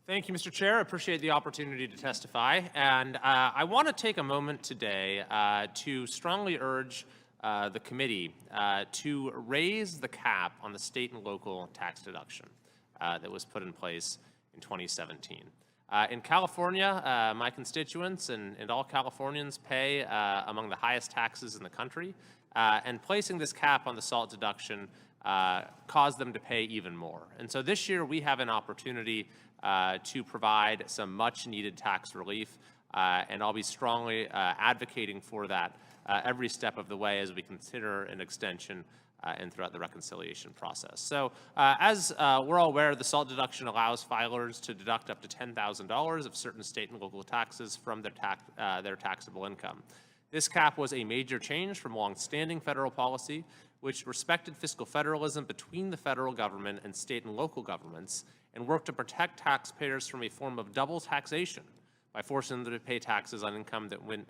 Thank you, Mr. Chair. I appreciate the opportunity to testify. And I want to take a moment today to strongly urge the committee to raise the cap on the state and local tax deduction that was put in place in 2017. In California, my constituents and all Californians pay among the highest taxes in the country, and placing this cap on the SALT deduction caused them to pay even more. And so this year we have an opportunity to provide some much needed tax relief, and I'll be strongly advocating for that every step of the way as we consider an extension and throughout the reconciliation process. So as we're all aware, the SALT deduction allows filers to deduct up to $10,000 of certain state and local taxes from their taxable income. This cap was a major change from long-standing federal policy, which respected fiscal federalism between the federal government and state and local governments, and worked to protect taxpayers from a form of double taxation by forcing them to pay taxes on income that went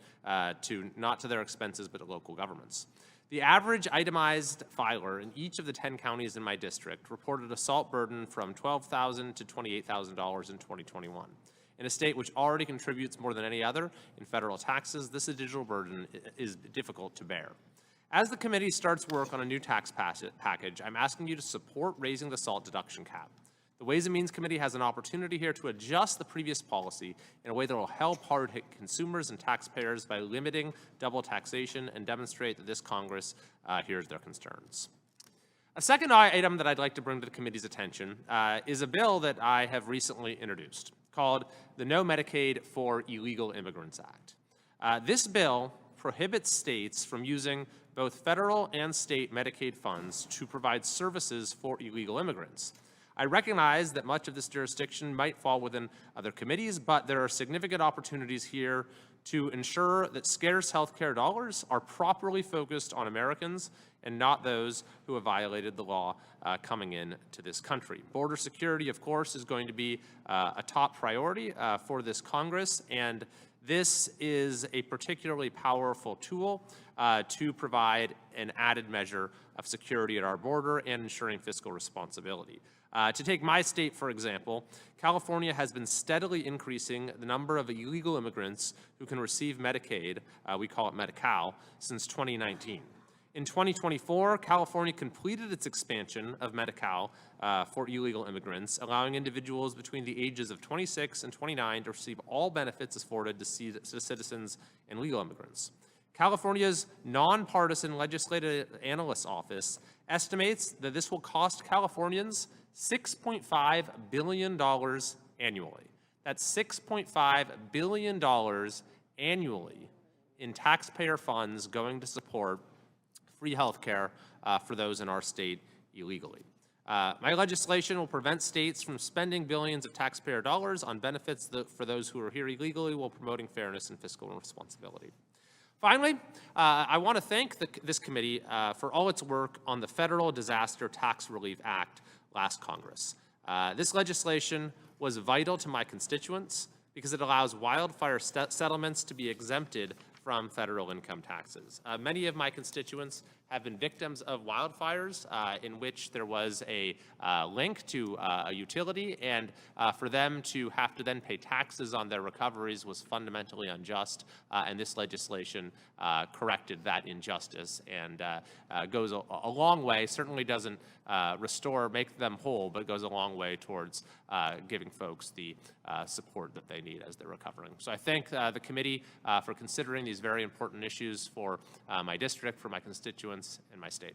not to their expenses but to local governments. The average itemized filer in each of the 10 counties in my district reported a SALT burden from $12,000 to $28,000 in 2021. In a state which already contributes more than any other in federal taxes, this additional burden is difficult to bear. As the committee starts work on a new tax package, I'm asking you to support raising the SALT deduction cap. The Ways and Means Committee has an opportunity here to adjust the previous policy in a way that will help hard-hit consumers and taxpayers by limiting double taxation and demonstrate that this Congress hears their concerns. A second item that I'd like to bring to the committee's attention is a bill that I have recently introduced called the No Medicaid for Illegal Immigrants Act. This bill prohibits states from using both federal and state Medicaid funds to provide services for illegal immigrants. I recognize that much of this jurisdiction might fall within other committees, but there are significant opportunities here to ensure that scarce healthcare dollars are properly focused on Americans and not those who have violated the law coming into this country. Border security, of course, is going to be a top priority for this Congress, and this is a particularly powerful tool to provide an added measure of security at our border and ensuring fiscal responsibility. To take my state, for example, California has been steadily increasing the number of illegal immigrants who can receive Medicaid, we call it Medi-Cal, since 2019. In 2024, California completed its expansion of Medi-Cal for illegal immigrants, allowing individuals between the ages of 26 and 29 to receive all benefits afforded to citizens and legal immigrants. California's nonpartisan legislative analyst's office estimates that this will cost Californians $6.5 billion annually. That's $6.5 billion annually in taxpayer funds going to support free health care for those in our state illegally. My legislation will prevent states from spending billions of taxpayer dollars on benefits for those who are here illegally while promoting fairness and fiscal responsibility. Finally, I want to thank this committee for all its work on the Federal Disaster Tax Relief Act last Congress. This legislation was vital to my constituents because it allows wildfire settlements to be exempted from federal income taxes. Many of my constituents have been victims of wildfires in which there was a link to a utility, and for them to have to then pay taxes on their recoveries was fundamentally unjust, and this legislation corrected that injustice and goes a long way, certainly doesn't make them whole, but goes a long way towards giving folks the support that they need as they're recovering. So I thank the committee for considering these very important issues for my district, for my constituents, and my state.